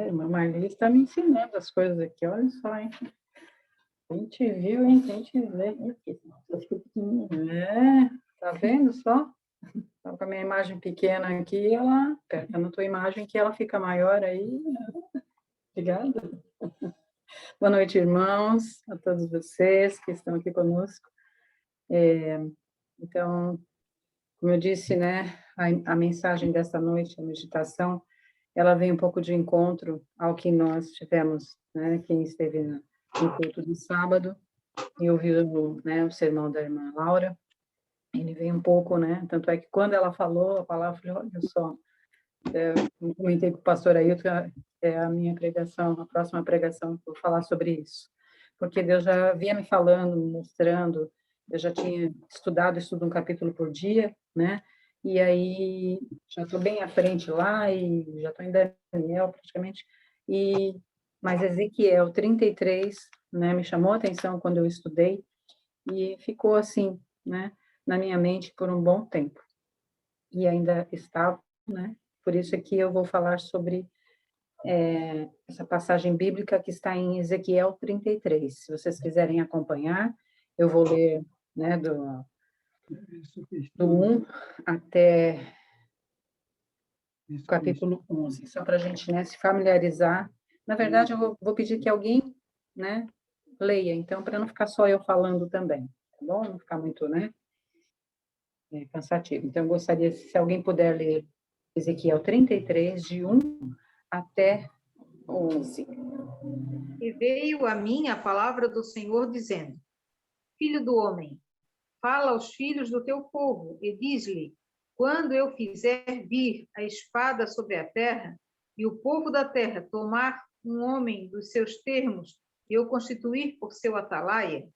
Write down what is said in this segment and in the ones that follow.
Irmã Marli está me ensinando as coisas aqui, olha só, hein? Quem te viu, hein? Quem te vê. Tá vendo só? Tá com a minha imagem pequena aqui, ela perto na tua imagem que ela fica maior aí. Obrigada. Boa noite, irmãos, a todos vocês que estão aqui conosco. Então, como eu disse, né, a mensagem desta noite, a meditação, ela vem um pouco de encontro ao que nós tivemos, né, quem esteve no culto de sábado e ouviu, né, o sermão da irmã Laura, ele veio um pouco, né, tanto é que quando ela falou a palavra, eu falei, olha só, eu comentei com o pastor Ailton, é a minha pregação, a próxima pregação, vou falar sobre isso, porque Deus já vinha me falando, me mostrando, eu já tinha estudo um capítulo por dia, né, e aí já estou bem à frente lá, e já estou em Daniel praticamente, mas Ezequiel 33, né, me chamou a atenção quando eu estudei, e ficou assim, né, na minha mente por um bom tempo, e ainda está, né, por isso aqui eu vou falar sobre essa passagem bíblica que está em Ezequiel 33. Se vocês quiserem acompanhar, eu vou ler, né, do 1 até o capítulo 11, só para a gente, né, se familiarizar. Na verdade, eu vou pedir que alguém, né, leia, então, para não ficar só eu falando também, tá bom? Não ficar muito, né, cansativo. Então, eu gostaria, se alguém puder ler Ezequiel 33, de 1 até 11. E veio a mim a palavra do Senhor, dizendo: Filho do homem, fala aos filhos do teu povo e diz-lhe: quando eu fizer vir a espada sobre a terra, e o povo da terra tomar um homem dos seus termos e o constituir por seu atalaia,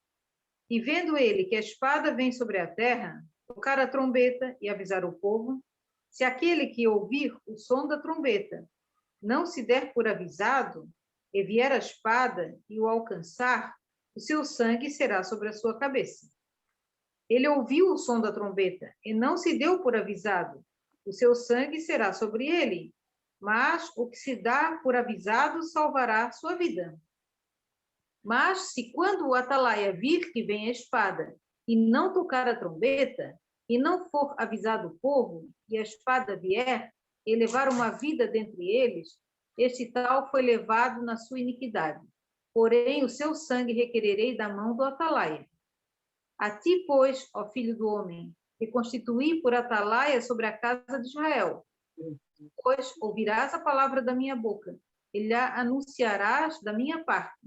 e vendo ele que a espada vem sobre a terra, tocar a trombeta e avisar o povo, se aquele que ouvir o som da trombeta não se der por avisado, e vier a espada e o alcançar, o seu sangue será sobre a sua cabeça. Ele ouviu o som da trombeta e não se deu por avisado, o seu sangue será sobre ele, mas o que se dá por avisado salvará sua vida. Mas se quando o atalaia vir que vem a espada e não tocar a trombeta, e não for avisado o povo, e a espada vier e levar uma vida dentre eles, este tal foi levado na sua iniquidade. Porém, o seu sangue requererei da mão do atalaia. A ti, pois, ó filho do homem, te constituí por atalaia sobre a casa de Israel. Pois ouvirás a palavra da minha boca, e lhe anunciarás da minha parte.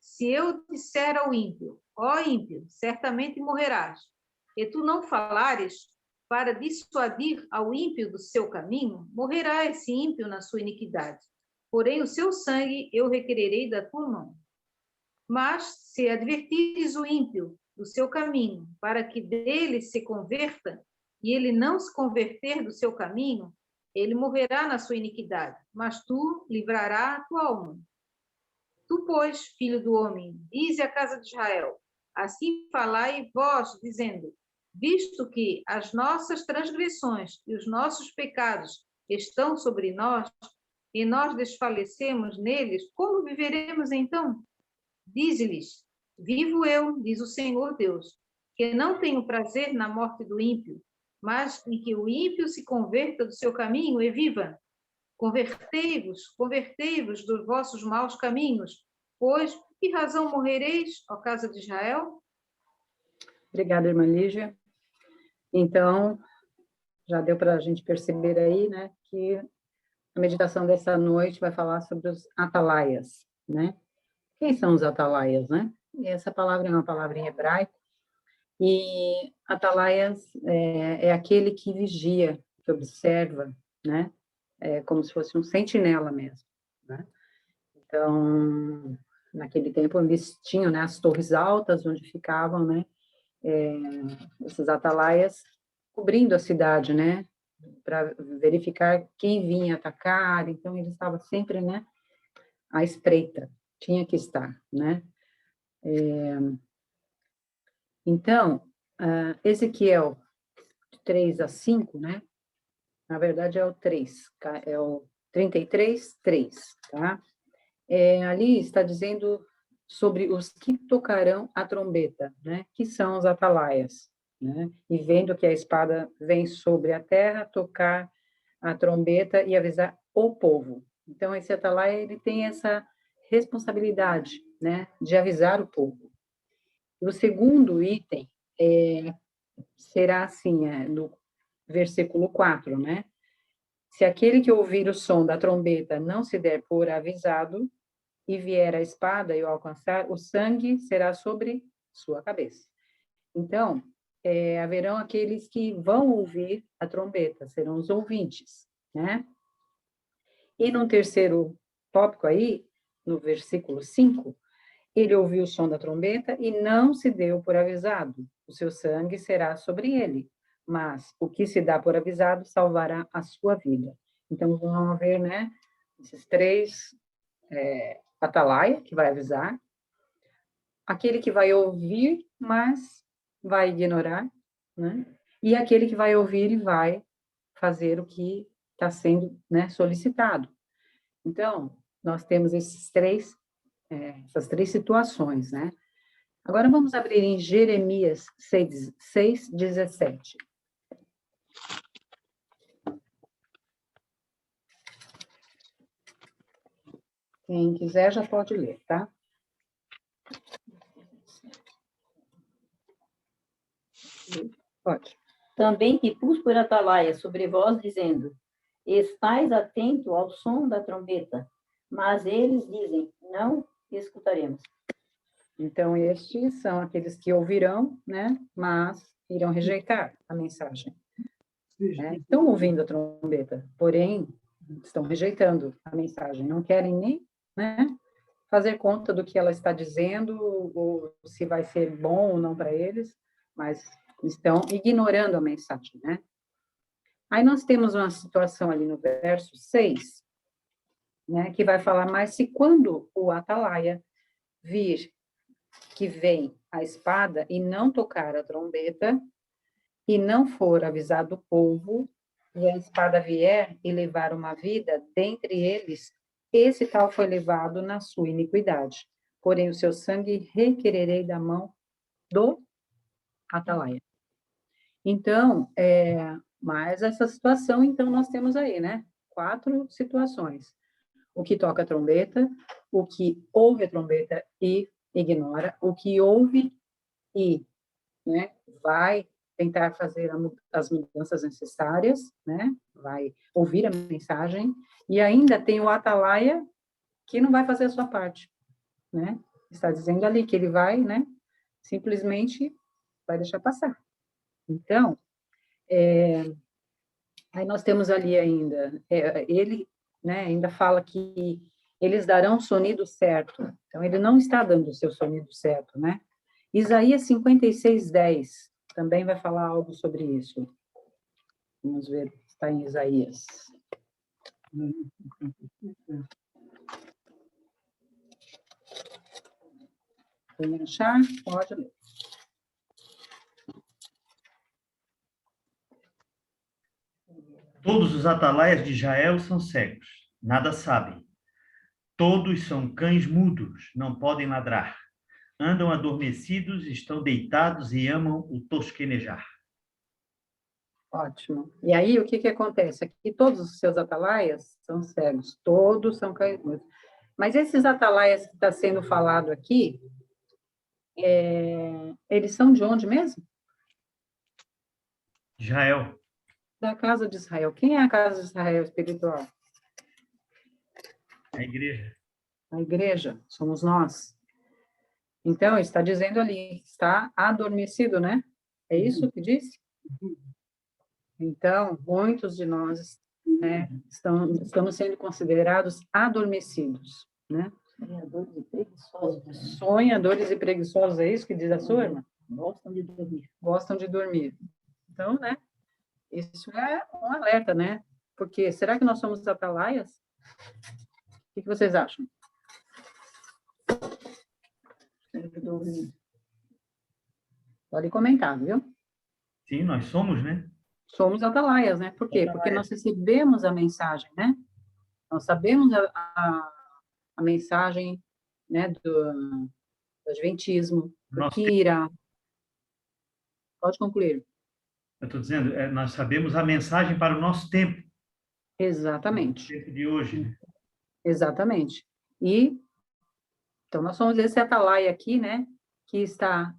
Se eu disser ao ímpio, ó ímpio, certamente morrerás, e tu não falares para dissuadir ao ímpio do seu caminho, morrerá esse ímpio na sua iniquidade. Porém, o seu sangue eu requererei da tua mão. Mas, se advertires o ímpio do seu caminho, para que dele se converta, e ele não se converter do seu caminho, ele morrerá na sua iniquidade, mas tu livrarás a tua alma. Tu, pois, filho do homem, dize à casa de Israel, assim falai vós, dizendo, visto que as nossas transgressões e os nossos pecados estão sobre nós, e nós desfalecemos neles, como viveremos então? Dize-lhes, vivo eu, diz o Senhor Deus, que não tenho prazer na morte do ímpio, mas em que o ímpio se converta do seu caminho e viva. Convertei-vos dos vossos maus caminhos, pois por que razão morrereis, ó casa de Israel? Obrigada, irmã Lígia. Então, já deu para a gente perceber aí, né, que a meditação dessa noite vai falar sobre os atalaias, né? Quem são os atalaias, né? E essa palavra é uma palavra em hebraico, e atalaias é aquele que vigia, que observa, né? É como se fosse um sentinela mesmo, né? Então, naquele tempo, eles tinham, né, as torres altas, onde ficavam, né, esses atalaias, cobrindo a cidade, né, para verificar quem vinha atacar, então ele estava sempre, né, à espreita, tinha que estar, né? Então, Ezequiel 3-5, né? Na verdade é o 3, é o 33:3, tá? Ali está dizendo sobre os que tocarão a trombeta, né? Que são os atalaias, né? E vendo que a espada vem sobre a terra, tocar a trombeta e avisar o povo. Então, esse atalaia, ele tem essa responsabilidade, né? De avisar o povo. O segundo item será assim, no versículo 4, né? Se aquele que ouvir o som da trombeta não se der por avisado, e vier a espada e o alcançar, o sangue será sobre sua cabeça. Então, haverão aqueles que vão ouvir a trombeta, serão os ouvintes, né? E no terceiro tópico aí, no versículo 5, ele ouviu o som da trombeta e não se deu por avisado. O seu sangue será sobre ele, mas o que se dá por avisado salvará a sua vida. Então, vamos ver, né, esses três atalaia, que vai avisar, aquele que vai ouvir, mas vai ignorar, né? E aquele que vai ouvir e vai fazer o que está sendo, né, solicitado. Então, nós temos essas três situações, né? Agora vamos abrir em Jeremias 6:17. Quem quiser já pode ler, tá? Pode. Também te pus por atalaia sobre vós, dizendo: estais atento ao som da trombeta. Mas eles dizem: não escutaremos. Então, estes são aqueles que ouvirão, né? Mas irão rejeitar a mensagem. Estão ouvindo a trombeta, porém, estão rejeitando a mensagem. Não querem nem, né, fazer conta do que ela está dizendo, ou se vai ser bom ou não para eles, mas estão ignorando a mensagem, né? Aí nós temos uma situação ali no verso 6, né, que vai falar, mas se quando o atalaia vir que vem a espada e não tocar a trombeta, e não for avisado o povo, e a espada vier e levar uma vida dentre eles, esse tal foi levado na sua iniquidade. Porém, o seu sangue requererei da mão do atalaia. Então, mas essa situação, então, nós temos aí, né? 4 situações. O que toca a trombeta, o que ouve a trombeta e ignora, o que ouve e, né, vai tentar fazer as mudanças necessárias, né? Vai ouvir a mensagem, e ainda tem o atalaia que não vai fazer a sua parte, né? Está dizendo ali que ele vai, né, simplesmente vai deixar passar. Então, aí nós temos ali ainda, ele, né, ainda fala que eles darão o sonido certo. Então, ele não está dando o seu sonido certo, né? Isaías 56:10 também vai falar algo sobre isso. Vamos ver, está em Isaías. Quem achar, pode ler. Todos os atalaias de Israel são cegos, nada sabem. Todos são cães mudos, não podem ladrar. Andam adormecidos, estão deitados e amam o tosquenejar. Ótimo. E aí, o que que acontece? Aqui todos os seus atalaias são cegos, todos são cães mudos. Mas esses atalaias que está sendo falado aqui, eles são de onde mesmo? Israel. Da casa de Israel. Quem é a casa de Israel espiritual? A igreja. A igreja, somos nós. Então, está dizendo ali, está adormecido, né? É isso que disse? Então, muitos de nós, né, estamos sendo considerados adormecidos, né? Sonhadores e preguiçosos. Sonhadores e preguiçosos, é isso que diz a sua irmã? Gostam de dormir. Gostam de dormir. Então, né, isso é um alerta, né? Porque será que nós somos atalaias? O que vocês acham? Pode comentar, viu? Sim, nós somos, né? Somos atalaias, né? Por quê? Porque nós recebemos a mensagem, né? Nós sabemos a mensagem, né, do Adventismo, do Nosso, que irá. Pode concluir. eu estou dizendo, nós sabemos a mensagem para o nosso tempo, o Exatamente. tempo de hoje, né? Exatamente. E, então, nós somos esse atalaia aqui, né, que está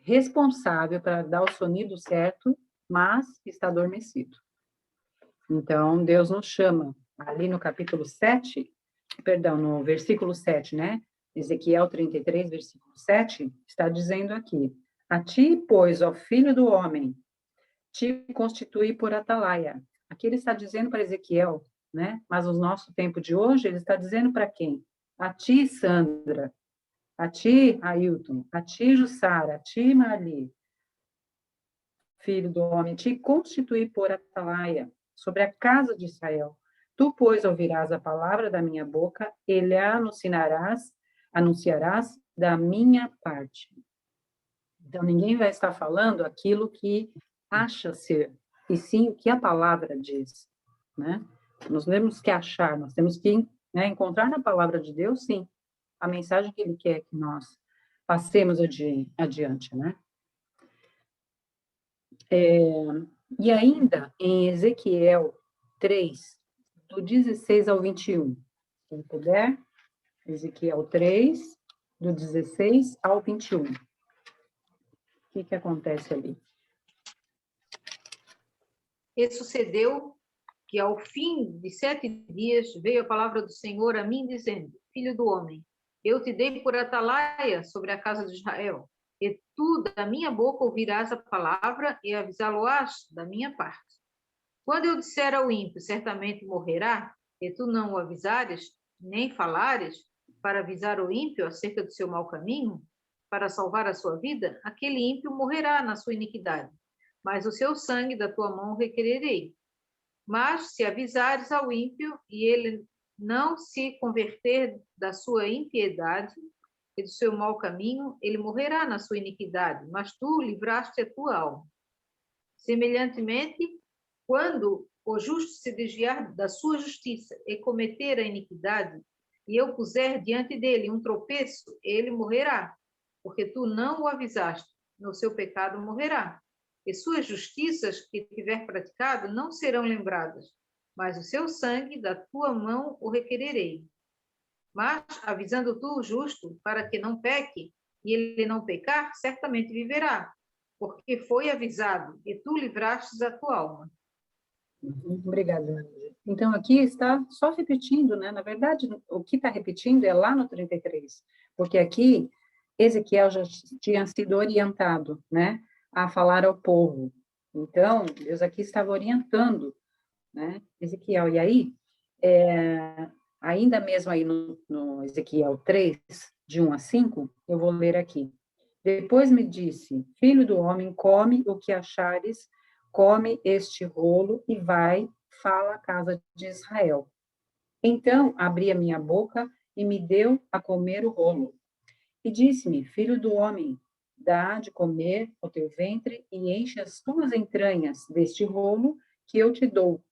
responsável para dar o sonido certo, mas está adormecido. Então, Deus nos chama, ali no capítulo 7, perdão, no versículo 7, né? Ezequiel 33, versículo 7, está dizendo aqui: a ti, pois, ó filho do homem, te constituí por atalaia. Aqui ele está dizendo para Ezequiel, né? Mas no nosso tempo de hoje, ele está dizendo para quem? A ti, Sandra, a ti, Ailton, a ti, Jussara, a ti, Marli, filho do homem, te constituí por atalaia sobre a casa de Israel. Tu, pois, ouvirás a palavra da minha boca, ele anunciarás da minha parte. Então, ninguém vai estar falando aquilo que acha ser, e sim o que a palavra diz, né? Nós temos que achar, nós temos que, né, encontrar na palavra de Deus, sim, a mensagem que ele quer que nós passemos adiante, né? E ainda em Ezequiel 3, do 16 ao 21, quem puder, Ezequiel 3, do 16 ao 21. O que acontece ali? E sucedeu que ao fim de 7 dias veio a palavra do Senhor a mim dizendo: Filho do homem, eu te dei por atalaia sobre a casa de Israel, e tu da minha boca ouvirás a palavra e avisá-lo-ás da minha parte. Quando eu disser ao ímpio, certamente morrerá, e tu não o avisares, nem falares, para avisar o ímpio acerca do seu mau caminho, para salvar a sua vida, aquele ímpio morrerá na sua iniquidade, mas o seu sangue da tua mão requererei. Mas se avisares ao ímpio e ele não se converter da sua impiedade e do seu mau caminho, ele morrerá na sua iniquidade, mas tu livraste a tua alma. Semelhantemente, quando o justo se desviar da sua justiça e cometer a iniquidade, e eu puser diante dele um tropeço, ele morrerá, porque tu não o avisaste, no seu pecado morrerá. E suas justiças que tiver praticado não serão lembradas, mas o seu sangue da tua mão o requererei. Mas, avisando tu o justo, para que não peque, e ele não pecar, certamente viverá, porque foi avisado, e tu livrastes a tua alma. Obrigada, Maria. Então, aqui está só repetindo, né? Na verdade, o que está repetindo é lá no 33, porque aqui Ezequiel já tinha sido orientado, né, a falar ao povo. Então, Deus aqui estava orientando, né, Ezequiel. E aí, ainda mesmo aí no Ezequiel 3, de 1 a 5, eu vou ler aqui. Depois me disse, filho do homem, come o que achares, come este rolo e vai, fala à casa de Israel. Então abri a minha boca e me deu a comer o rolo. E disse-me, filho do homem, dá de comer o teu ventre e enche as tuas entranhas deste rolo que eu te dou.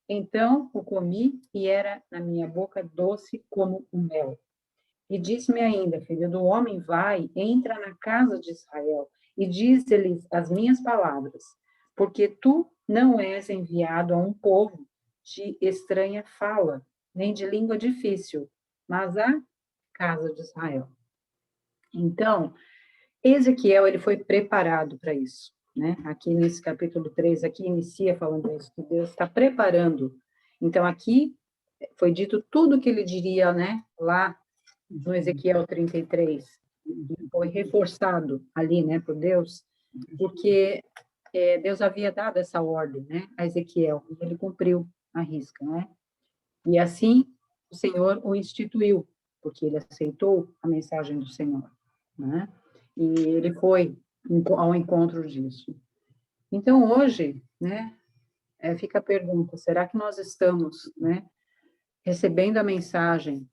Então o comi e era na minha boca doce como o mel. E disse-me ainda, filho do homem, vai, entra na casa de Israel e diz-lhes as minhas palavras, porque tu não és enviado a um povo de estranha fala, nem de língua difícil, mas à casa de Israel. Então, Ezequiel, ele foi preparado para isso, né? Aqui nesse capítulo 3, aqui inicia falando isso, que Deus está preparando. Então, aqui foi dito tudo o que ele diria, né? Lá no Ezequiel 33, foi reforçado ali, né, por Deus, porque Deus havia dado essa ordem, né, a Ezequiel, e ele cumpriu a risca, né? E assim o Senhor o instituiu, porque ele aceitou a mensagem do Senhor, né? E ele foi ao encontro disso. Então, hoje, né, fica a pergunta, será que nós estamos, né, recebendo a mensagem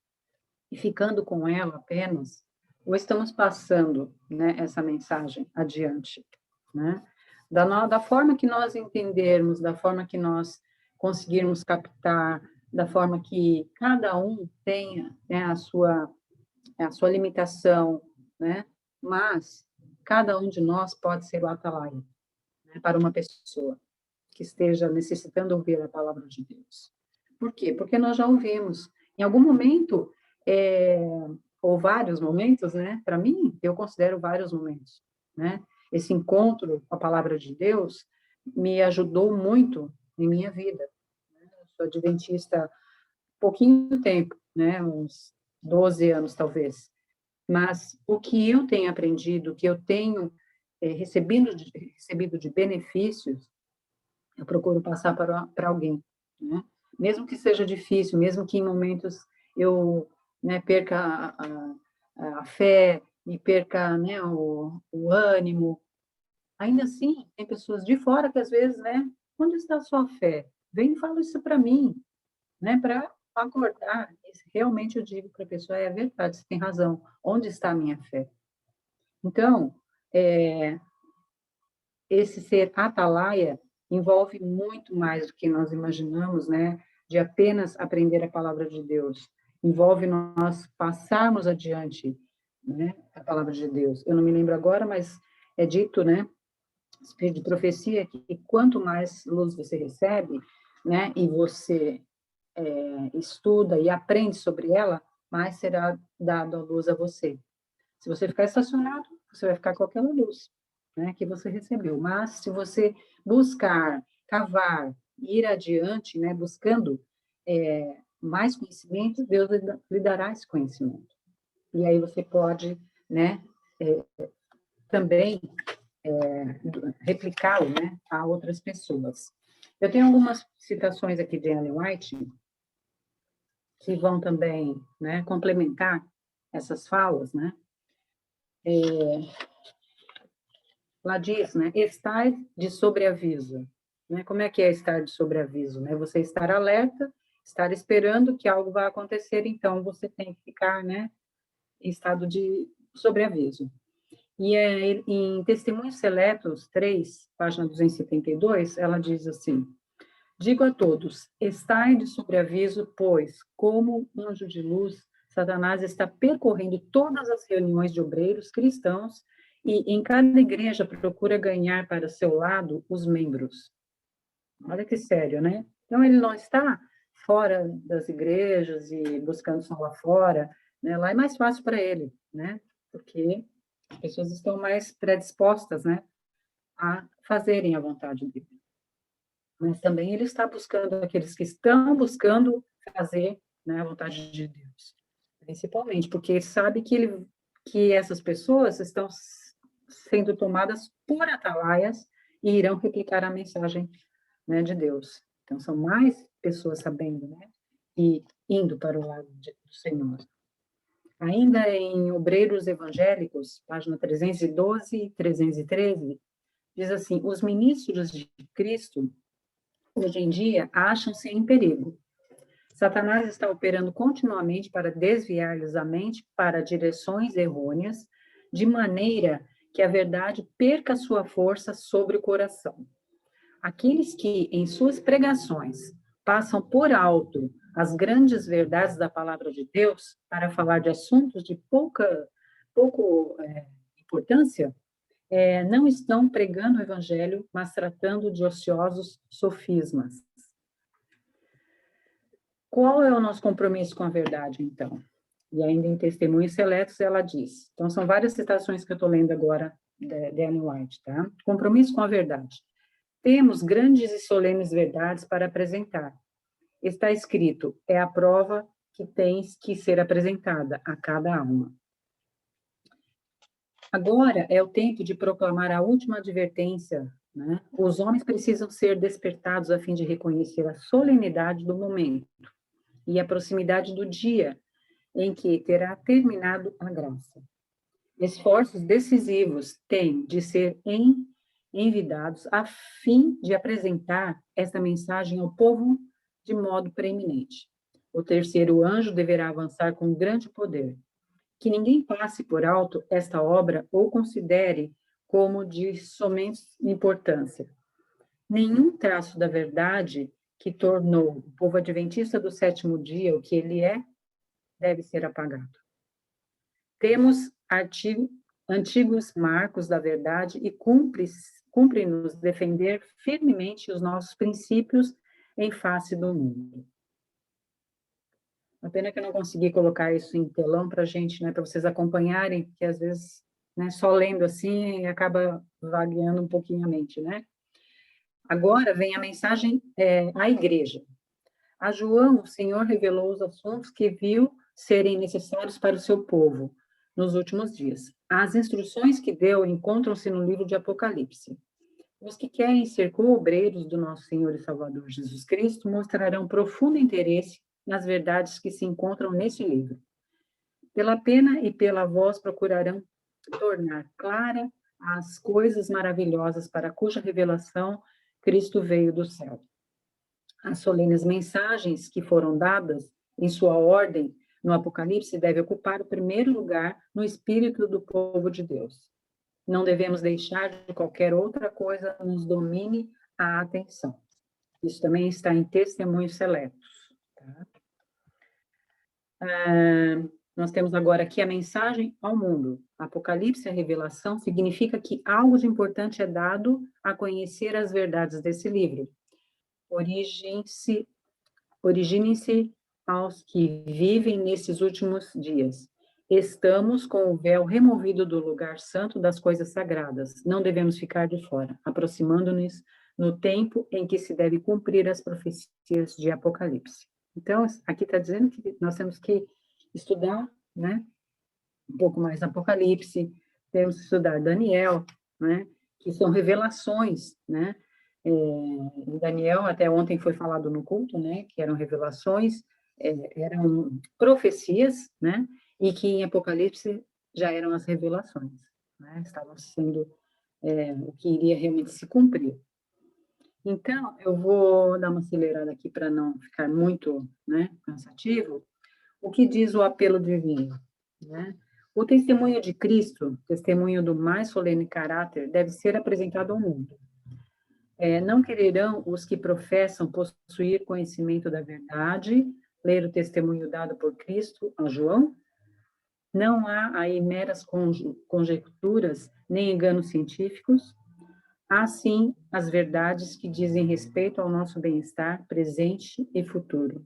e ficando com ela apenas, ou estamos passando, né, essa mensagem adiante, né? Da forma que nós entendermos, da forma que nós conseguirmos captar, da forma que cada um tenha, né, a sua limitação, né? Mas cada um de nós pode ser o atalaia, né, para uma pessoa que esteja necessitando ouvir a palavra de Deus. Por quê? Porque nós já ouvimos. Em algum momento, ou vários momentos, né? Para mim, eu considero vários momentos, né? Esse encontro com a palavra de Deus me ajudou muito em minha vida. Eu sou adventista há pouquinho tempo, né? Uns 12 anos, talvez. Mas o que eu tenho aprendido, o que eu tenho recebido de benefícios, eu procuro passar para alguém, né? Mesmo que seja difícil, mesmo que em momentos eu, né, perca a fé e perca, né, o ânimo, ainda assim, tem pessoas de fora que às vezes, né, onde está a sua fé? Vem e fala isso para mim, né, para acordar. Realmente eu digo para a pessoa, é verdade, você tem razão, onde está a minha fé? Então, esse ser atalaia envolve muito mais do que nós imaginamos, né? De apenas aprender a palavra de Deus. Envolve nós passarmos adiante, né? A palavra de Deus. Eu não me lembro agora, mas é dito, né? Espírito de profecia, que quanto mais luz você recebe, né? E você estuda e aprende sobre ela, mais será dado a luz a você. Se você ficar estacionado, você vai ficar com aquela luz, né, que você recebeu. Mas se você buscar, cavar, ir adiante, né, buscando mais conhecimento, Deus lhe dará esse conhecimento. E aí você pode, né, também replicá-lo, né, a outras pessoas. Eu tenho algumas citações aqui de Ellen White que vão também, né, complementar essas falas, né? Lá diz, né, estar de sobreaviso. Né? Como é que é estar de sobreaviso? Né? Você estar alerta, estar esperando que algo vai acontecer, então você tem que ficar, né, em estado de sobreaviso. E em Testemunhos Seletos 3, página 272, ela diz assim: digo a todos, estai de sobreaviso, pois, como anjo de luz, Satanás está percorrendo todas as reuniões de obreiros cristãos e em cada igreja procura ganhar para seu lado os membros. Olha que sério, né? Então, ele não está fora das igrejas e buscando só lá fora, né? Lá é mais fácil para ele, né? Porque as pessoas estão mais predispostas, né, a fazerem a vontade dele. Mas também ele está buscando aqueles que estão buscando fazer, né, a vontade de Deus. Principalmente porque ele sabe que essas pessoas estão sendo tomadas por atalaias e irão replicar a mensagem, né, de Deus. Então, são mais pessoas sabendo, né, e indo para o lado do Senhor. Ainda em Obreiros Evangélicos, página 312 e 313, diz assim: os ministros de Cristo, hoje em dia, acham-se em perigo. Satanás está operando continuamente para desviar-lhes a mente para direções errôneas, de maneira que a verdade perca sua força sobre o coração. Aqueles que, em suas pregações, passam por alto as grandes verdades da palavra de Deus para falar de assuntos de pouca importância, não estão pregando o evangelho, mas tratando de ociosos sofismas. Qual é o nosso compromisso com a verdade, então? E ainda em Testemunhos Seletos, ela diz. Então, são várias citações que eu estou lendo agora de Ellen White, tá? Compromisso com a verdade. Temos grandes e solenes verdades para apresentar. Está escrito, é a prova que tens que ser apresentada a cada alma. Agora é o tempo de proclamar a última advertência, né? Os homens precisam ser despertados a fim de reconhecer a solenidade do momento e a proximidade do dia em que terá terminado a graça. Esforços decisivos têm de ser enviados a fim de apresentar esta mensagem ao povo de modo preeminente. O terceiro anjo deverá avançar com grande poder. Que ninguém passe por alto esta obra ou considere como de somente importância. Nenhum traço da verdade que tornou o povo adventista do sétimo dia o que ele é, deve ser apagado. Temos antigos marcos da verdade e cumpre-nos defender firmemente os nossos princípios em face do mundo. A pena que eu não consegui colocar isso em telão para a gente, né, para vocês acompanharem, porque às vezes, né, só lendo assim, acaba vagueando um pouquinho a mente, né? Agora vem a mensagem à igreja. A João, o Senhor revelou os assuntos que viu serem necessários para o seu povo nos últimos dias. As instruções que deu encontram-se no livro de Apocalipse. Os que querem ser co-obreiros do nosso Senhor e Salvador Jesus Cristo mostrarão profundo interesse nas verdades que se encontram nesse livro. Pela pena e pela voz procurarão tornar clara as coisas maravilhosas para cuja revelação Cristo veio do céu. As solenes mensagens que foram dadas em sua ordem no Apocalipse devem ocupar o primeiro lugar no espírito do povo de Deus. Não devemos deixar de qualquer outra coisa nos domine a atenção. Isso também está em Testemunhos Seletos. Tá? Nós temos agora aqui a mensagem ao mundo. Apocalipse, a revelação, significa que algo de importante é dado a conhecer as verdades desse livro. Originem-se aos que vivem nesses últimos dias. Estamos com o véu removido do lugar santo das coisas sagradas. Não devemos ficar de fora, aproximando-nos no tempo em que se deve cumprir as profecias de Apocalipse. Então, aqui está dizendo que nós temos que estudar, né, um pouco mais Apocalipse, temos que estudar Daniel, né, que são revelações, né, em Daniel, até ontem foi falado no culto, né, que eram revelações, eram profecias, né, e que em Apocalipse já eram as revelações, né, estavam sendo o que iria realmente se cumprir. Então, eu vou dar uma acelerada aqui para não ficar muito, né, cansativo. O que diz o apelo divino, né? O testemunho de Cristo, testemunho do mais solene caráter, deve ser apresentado ao mundo. Não quererão os que professam possuir conhecimento da verdade, ler o testemunho dado por Cristo a João? Não há aí meras conjecturas, nem enganos científicos. Há, sim, as verdades que dizem respeito ao nosso bem-estar presente e futuro.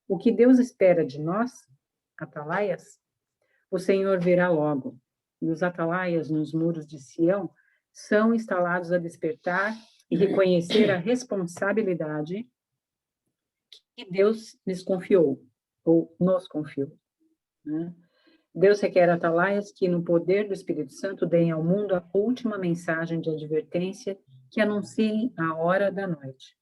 O que Deus espera de nós, atalaias, o Senhor virá logo, e os atalaias nos muros de Sião são instalados a despertar e reconhecer a responsabilidade que Deus lhes confiou, ou nos confiou, né? Deus requer atalaias que, no poder do Espírito Santo, deem ao mundo a última mensagem de advertência que anunciem a hora da noite.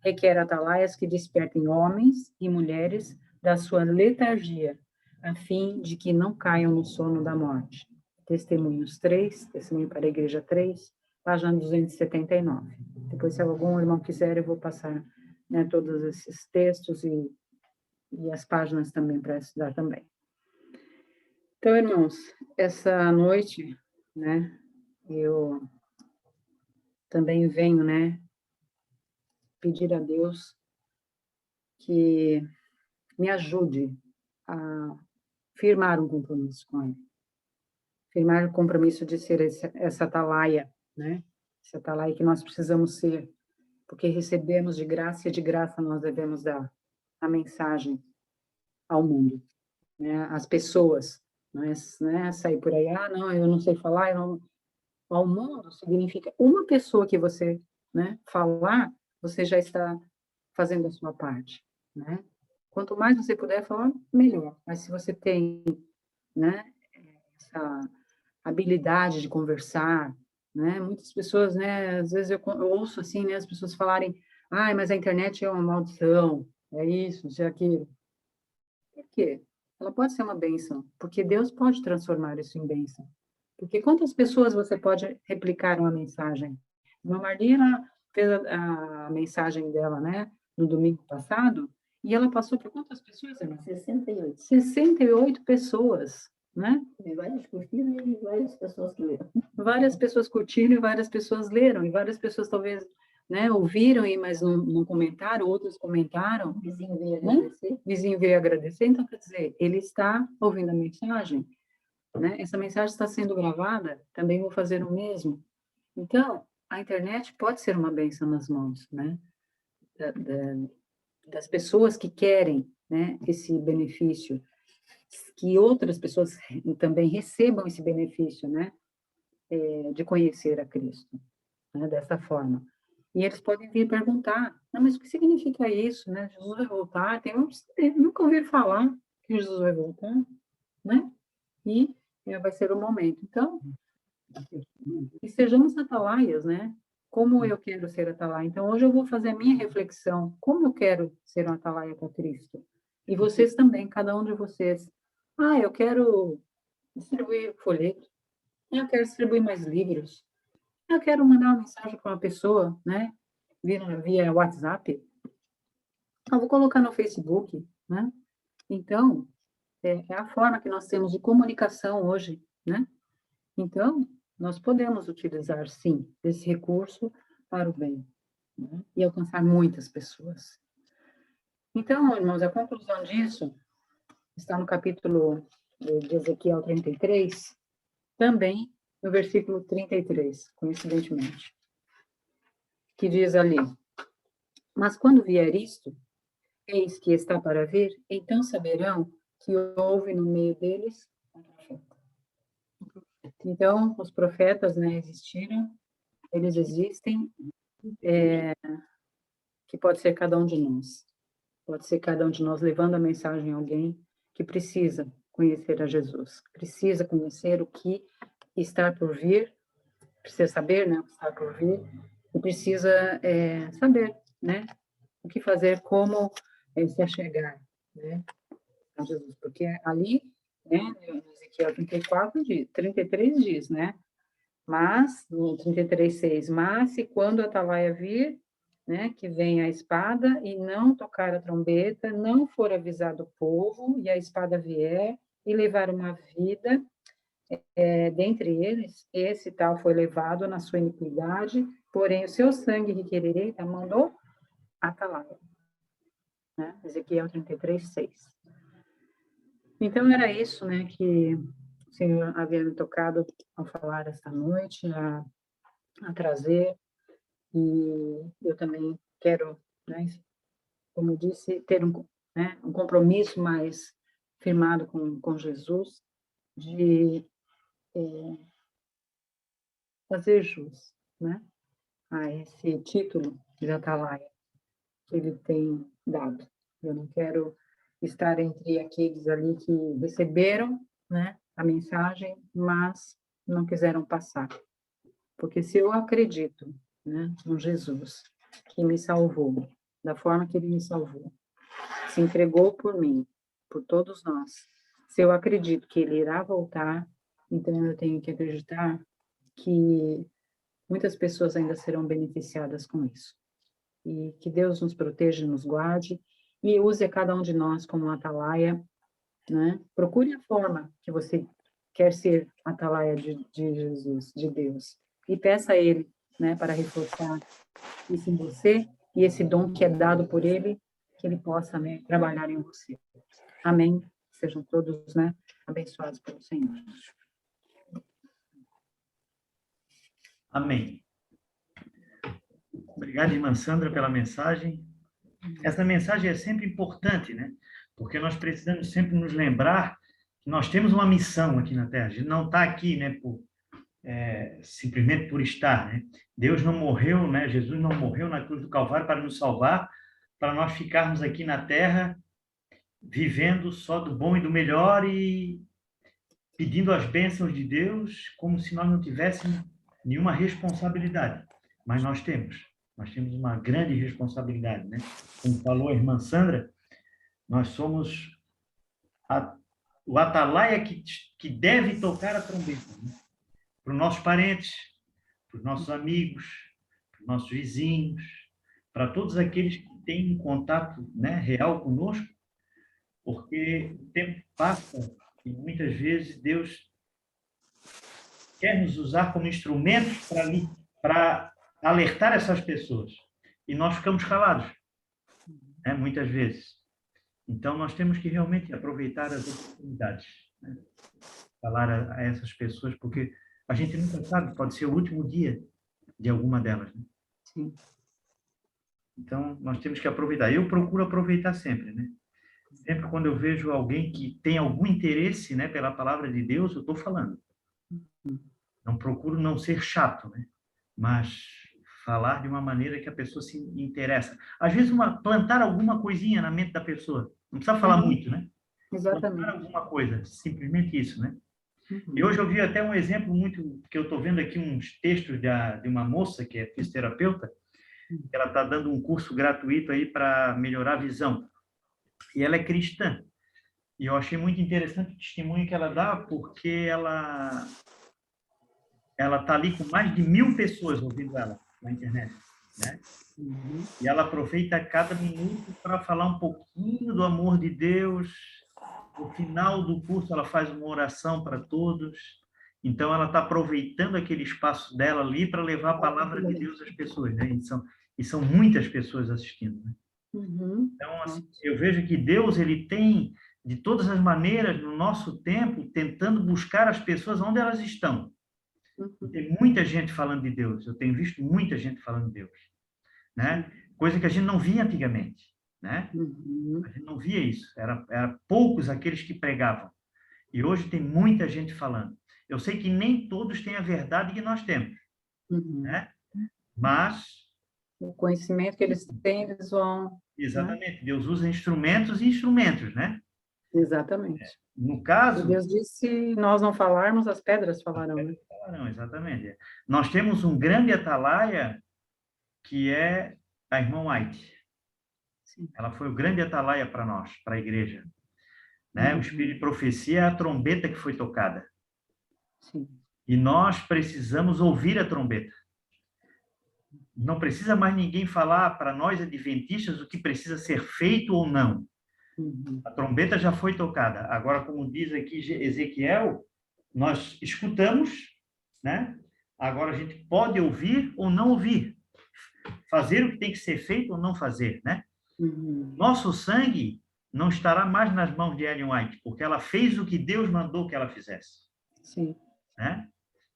Requer atalaias que despertem homens e mulheres da sua letargia, a fim de que não caiam no sono da morte. Testemunhos 3, Testemunho para a Igreja 3, página 279. Depois, se algum irmão quiser, eu vou passar, né, todos esses textos e as páginas também para estudar também. Então, irmãos, essa noite, né, eu também venho, né, pedir a Deus que me ajude a firmar um compromisso com Ele. Firmar o compromisso de ser essa atalaia, né, essa atalaia que nós precisamos ser, porque recebemos de graça e de graça nós devemos dar a mensagem ao mundo, né, às pessoas. Não é, né, sair por aí, não, eu não sei falar, ao mundo significa uma pessoa que você, né, falar, você já está fazendo a sua parte, né? Quanto mais você puder falar, melhor. Mas se você tem, né, essa habilidade de conversar, né? Muitas pessoas, né, às vezes eu ouço assim, né, as pessoas falarem, mas a internet é uma maldição, é isso, isso é aquilo. Por quê? Ela pode ser uma bênção, porque Deus pode transformar isso em bênção. Porque quantas pessoas você pode replicar uma mensagem? A Marlene fez a mensagem dela, né, no domingo passado, e ela passou por quantas pessoas, irmã? 68. 68 pessoas, né? Teve várias curtidas e várias pessoas que leram. Várias pessoas curtiram e várias pessoas leram, e várias pessoas talvez, né, ouviram, mas não comentaram, outros comentaram. O vizinho veio Né? agradecer. O vizinho veio agradecer, então, quer dizer, ele está ouvindo a mensagem, né? Essa mensagem está sendo gravada, também vou fazer o mesmo. Então, a internet pode ser uma bênção nas mãos, né? Das pessoas que querem, né, esse benefício, que outras pessoas também recebam esse benefício, né, de conhecer a Cristo, né, dessa forma. E eles podem vir perguntar, não, mas o que significa isso, né? Jesus vai voltar? Nunca ouviram falar que Jesus vai voltar, né? E vai ser o momento. Então, e sejamos atalaias, né? Como eu quero ser atalaia? Então, hoje eu vou fazer a minha reflexão. Como eu quero ser um atalaia para Cristo? E vocês também, cada um de vocês. Ah, eu quero distribuir folheto. Eu quero distribuir mais livros. Eu quero mandar uma mensagem para uma pessoa, né? Via WhatsApp. Eu vou colocar no Facebook, né? Então, é a forma que nós temos de comunicação hoje, né? Então, nós podemos utilizar, sim, esse recurso para o bem, né? E alcançar muitas pessoas. Então, irmãos, a conclusão disso está no capítulo de Ezequiel 33, também no versículo 33, coincidentemente, que diz ali: mas quando vier isto, eis que está para vir, então saberão que houve no meio deles um profeta. Então, os profetas, né, existiram, eles existem, que pode ser cada um de nós. Pode ser cada um de nós levando a mensagem a alguém que precisa conhecer a Jesus, precisa conhecer o que está por vir, precisa saber, né, o que está por vir, e precisa saber, né, o que fazer, como se achegar, né, a Jesus. Porque ali, né, no Ezequiel 33 diz, né, mas, no 33:6, mas se quando a atalaia vir, né, que vem a espada e não tocar a trombeta, não for avisado o povo, e a espada vier e levar uma vida, dentre eles, esse tal foi levado na sua iniquidade, porém o seu sangue requererei, tá, mandou atalaia. Né? Ezequiel 33:6. Então, era isso, né, que o Senhor havia me tocado ao falar esta noite, a trazer, e eu também quero, né, como eu disse, ter um compromisso mais firmado com Jesus, de fazer jus, né, a esse título de atalaia que ele tem dado. Eu não quero estar entre aqueles ali que receberam, né, a mensagem, mas não quiseram passar. Porque se eu acredito, né, no Jesus, que me salvou, da forma que ele me salvou, se entregou por mim, por todos nós, se eu acredito que ele irá voltar, então eu tenho que acreditar que muitas pessoas ainda serão beneficiadas com isso. E que Deus nos proteja, nos guarde, e use a cada um de nós como um atalaia, né? Procure a forma que você quer ser atalaia de Jesus, de Deus, e peça a Ele, né, para reforçar isso em você, e esse dom que é dado por Ele, que Ele possa, né, trabalhar em você. Amém. Sejam todos, né, abençoados pelo Senhor. Amém. Obrigado, irmã Sandra, pela mensagem. Essa mensagem é sempre importante, né? Porque nós precisamos sempre nos lembrar que nós temos uma missão aqui na Terra. A gente não está aqui, né, simplesmente por estar, né? Deus não morreu, né? Jesus não morreu na cruz do Calvário para nos salvar, para nós ficarmos aqui na Terra vivendo só do bom e do melhor e pedindo as bênçãos de Deus como se nós não tivéssemos nenhuma responsabilidade. Mas nós temos uma grande responsabilidade, né? Como falou a irmã Sandra, nós somos o atalaia que deve tocar a trombeta, né? para os nossos parentes, para os nossos amigos, para os nossos vizinhos, para todos aqueles que têm um contato, né, real conosco, porque o tempo passa e muitas vezes Deus quer nos usar como instrumentos para alertar essas pessoas. E nós ficamos calados, né, muitas vezes. Então, nós temos que realmente aproveitar as oportunidades, né, falar a essas pessoas, porque a gente nunca sabe, pode ser o último dia de alguma delas, né? Sim. Então, nós temos que aproveitar. Eu procuro aproveitar sempre, né? Sempre quando eu vejo alguém que tem algum interesse, né, pela palavra de Deus, eu estou falando. Não procuro não ser chato, né? Mas falar de uma maneira que a pessoa se interessa. Às vezes, plantar alguma coisinha na mente da pessoa. Não precisa falar muito, né? Plantar Exatamente. alguma coisa, simplesmente isso, né? E Uhum. hoje eu vi até um exemplo muito, que eu estou vendo aqui uns textos de uma moça que é fisioterapeuta, que ela está dando um curso gratuito aí para melhorar a visão. E ela é cristã. E eu achei muito interessante o testemunho que ela dá, porque ela está ali com mais de 1000 pessoas ouvindo ela na internet, né? Uhum. E ela aproveita cada minuto para falar um pouquinho do amor de Deus. No final do curso, ela faz uma oração para todos. Então, ela está aproveitando aquele espaço dela ali para levar a palavra de Deus às pessoas, né? E são muitas pessoas assistindo, né? Uhum. Então, assim, eu vejo que Deus, ele tem, de todas as maneiras, no nosso tempo, tentando buscar as pessoas onde elas estão. E tem muita gente falando de Deus. Eu tenho visto muita gente falando de Deus, né? Coisa que a gente não via antigamente, né? Uhum. A gente não via isso. Era poucos aqueles que pregavam. E hoje tem muita gente falando. Eu sei que nem todos têm a verdade que nós temos, Uhum. né? Mas, O conhecimento que eles têm, eles vão, né? exatamente, Deus usa instrumentos e instrumentos, né? Exatamente. No E caso... Deus disse, se nós não falarmos, as pedras falarão, né? Não, exatamente. Nós temos um grande atalaia, que é a irmã White. Sim. Ela foi o grande atalaia para nós, para a igreja, né? O espírito de Uhum. profecia é a trombeta que foi tocada. Sim. E nós precisamos ouvir a trombeta. Não precisa mais ninguém falar para nós adventistas o que precisa ser feito ou não. Uhum. A trombeta já foi tocada. Agora, como diz aqui Ezequiel, nós escutamos, né? Agora a gente pode ouvir ou não ouvir. Fazer o que tem que ser feito ou não fazer, né? Uhum. Nosso sangue não estará mais nas mãos de Ellen White, porque ela fez o que Deus mandou que ela fizesse, Sim. né?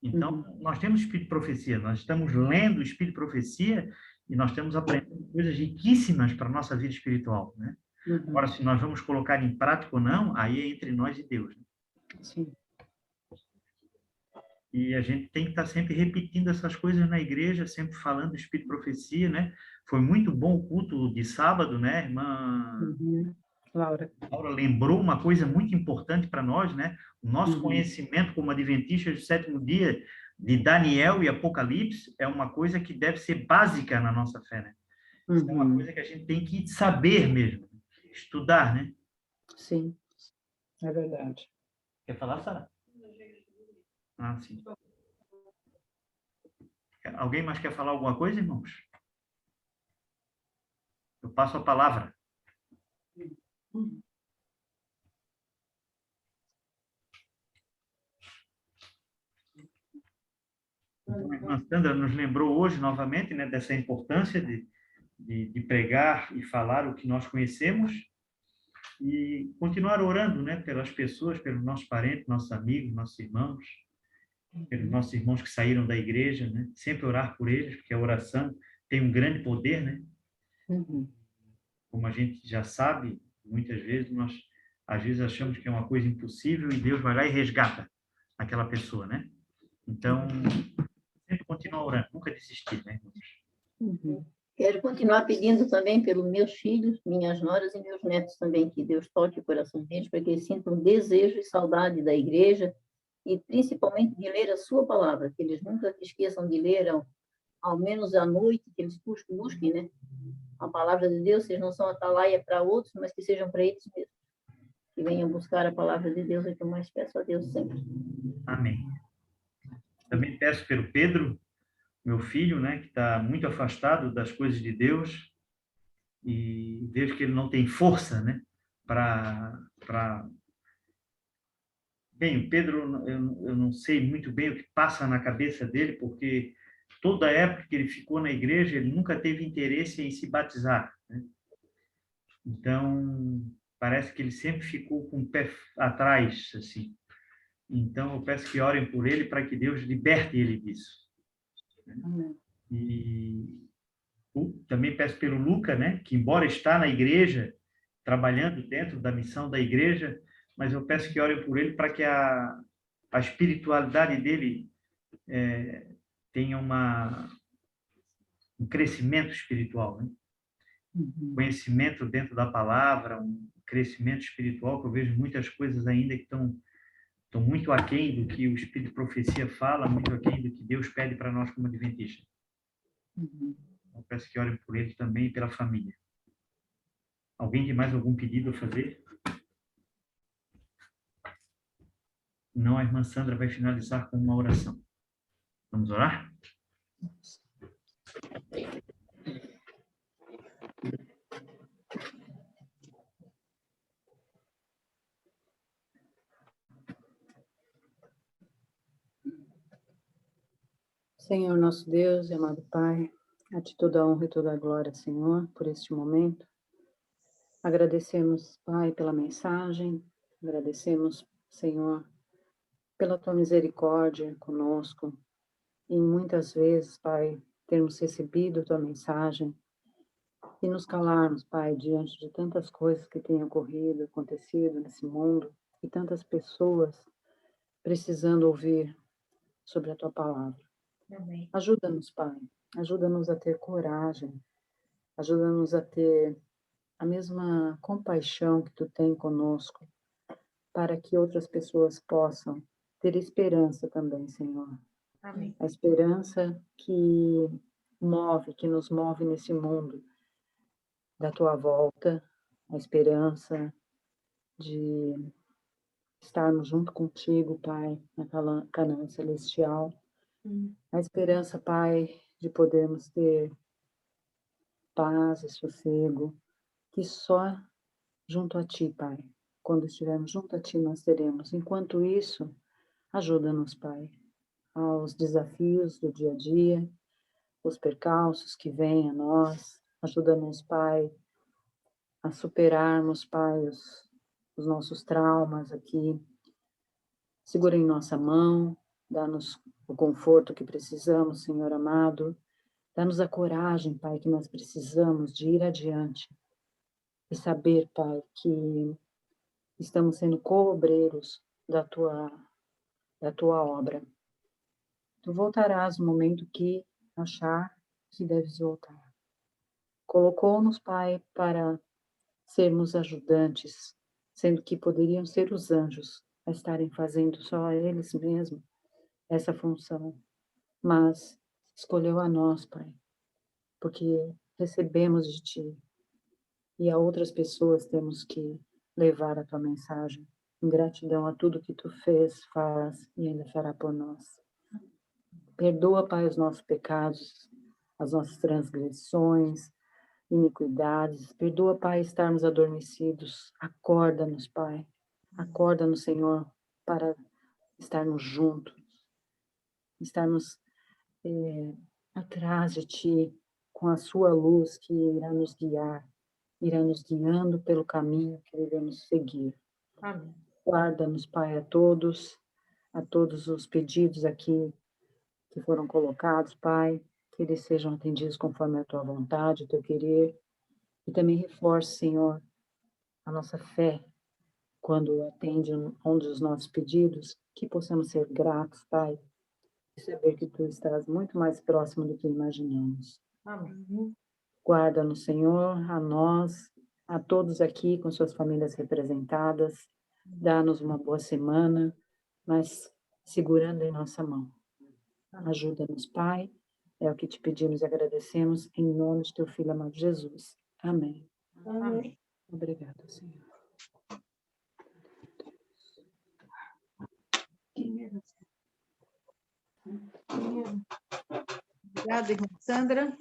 Então, Uhum. nós temos o Espírito de Profecia, nós estamos lendo o Espírito de Profecia e nós estamos aprendendo coisas riquíssimas para a nossa vida espiritual, né? Uhum. Agora, se nós vamos colocar em prática ou não, aí é entre nós e Deus, né? Sim. E a gente tem que estar sempre repetindo essas coisas na igreja, sempre falando do Espírito de Profecia, né? Foi muito bom o culto de sábado, né, irmã? Uhum. Laura. Laura lembrou uma coisa muito importante para nós, né? O nosso Uhum. conhecimento como adventistas do sétimo dia de Daniel e Apocalipse é uma coisa que deve ser básica na nossa fé, né? Isso é uma Uhum. coisa que a gente tem que saber mesmo, estudar, né? Sim, é verdade. Quer falar, Sara? Ah, sim. Alguém mais quer falar alguma coisa, irmãos? Eu passo a palavra. Então, a irmã Sandra nos lembrou hoje, novamente, né, dessa importância de pregar e falar o que nós conhecemos e continuar orando, né, pelas pessoas, pelos nossos parentes, nossos amigos, nossos irmãos, pelos nossos irmãos que saíram da igreja, né? Sempre orar por eles, porque a oração tem um grande poder, né? Uhum. Como a gente já sabe, muitas vezes nós às vezes achamos que é uma coisa impossível e Deus vai lá e resgata aquela pessoa, né? Então, sempre continuar orando, nunca desistir, né? Uhum. Quero continuar pedindo também pelos meus filhos, minhas noras e meus netos também, que Deus toque o coração deles, para que eles sintam desejo e saudade da igreja, e principalmente de ler a sua palavra, que eles nunca esqueçam de ler, ao menos à noite, que eles busquem, né? A palavra de Deus, eles não são atalaia para outros, mas que sejam para eles mesmos. Que venham buscar a palavra de Deus, é o que eu mais peço a Deus sempre. Amém. Também peço pelo Pedro, meu filho, né, que está muito afastado das coisas de Deus, e vejo que ele não tem força, né, para... Bem, o Pedro, eu não sei muito bem o que passa na cabeça dele, porque toda a época que ele ficou na igreja, ele nunca teve interesse em se batizar, né? Então, parece que ele sempre ficou com o pé atrás, assim. Então, eu peço que orem por ele para que Deus liberte ele disso. Amém. E também peço pelo Luca, né, que embora está na igreja, trabalhando dentro da missão da igreja, mas eu peço que orem por ele para que a espiritualidade dele tenha um crescimento espiritual, né? Conhecimento dentro da palavra, um crescimento espiritual, que eu vejo muitas coisas ainda que estão muito aquém do que o Espírito de Profecia fala, muito aquém do que Deus pede para nós como adventistas. Eu peço que orem por ele também e pela família. Alguém tem mais algum pedido a fazer? Não, a irmã Sandra vai finalizar com uma oração. Vamos orar? Senhor nosso Deus e amado Pai, a Ti toda a honra e toda a glória, Senhor, por este momento. Agradecemos, Pai, pela mensagem, agradecemos, Senhor, pela Tua misericórdia conosco, e muitas vezes, Pai, termos recebido Tua mensagem e nos calarmos, Pai, diante de tantas coisas que têm ocorrido, acontecido nesse mundo, e tantas pessoas precisando ouvir sobre a Tua palavra. Amém. Ajuda-nos, Pai, ajuda-nos a ter coragem, ajuda-nos a ter a mesma compaixão que Tu tem conosco, para que outras pessoas possam ter esperança também, Senhor. Amém. A esperança que nos move nesse mundo da Tua volta, a esperança de estarmos junto contigo, Pai, na Canaã celestial. A esperança, Pai, de podermos ter paz e sossego, que só junto a Ti, Pai. Quando estivermos junto a Ti, nós teremos. Enquanto isso, ajuda-nos, Pai, aos desafios do dia a dia, os percalços que vêm a nós. Ajuda-nos, Pai, a superarmos, Pai, os nossos traumas aqui. Segura em nossa mão, dá-nos o conforto que precisamos, Senhor amado. Dá-nos a coragem, Pai, que nós precisamos de ir adiante e saber, Pai, que estamos sendo co-obreiros da tua obra. Tu voltarás no momento que achar que deves voltar. Colocou-nos, Pai, para sermos ajudantes, sendo que poderiam ser os anjos a estarem fazendo só eles mesmos essa função. Mas escolheu a nós, Pai, porque recebemos de Ti e a outras pessoas temos que levar a Tua mensagem em gratidão a tudo que Tu fez, faz e ainda fará por nós. Perdoa, Pai, os nossos pecados, as nossas transgressões, iniquidades. Perdoa, Pai, estarmos adormecidos. Acorda-nos, Pai. Acorda-nos, Senhor, para estarmos juntos, estarmos atrás de Ti, com a Sua luz que irá nos guiar, irá nos guiando pelo caminho que devemos seguir. Amém. Guarda-nos, Pai, a todos os pedidos aqui que foram colocados, Pai, que eles sejam atendidos conforme a Tua vontade, o Teu querer. E também reforce, Senhor, a nossa fé quando atende um dos nossos pedidos, que possamos ser gratos, Pai, e saber que Tu estás muito mais próximo do que imaginamos. Amém. Guarda-nos, Senhor, a nós, a todos aqui com suas famílias representadas. Dá-nos uma boa semana, mas segurando em nossa mão. Ajuda-nos, Pai. É o que te pedimos e agradecemos em nome de Teu Filho amado Jesus. Amém. Amém. Obrigada, Senhor. Obrigada, irmã Sandra.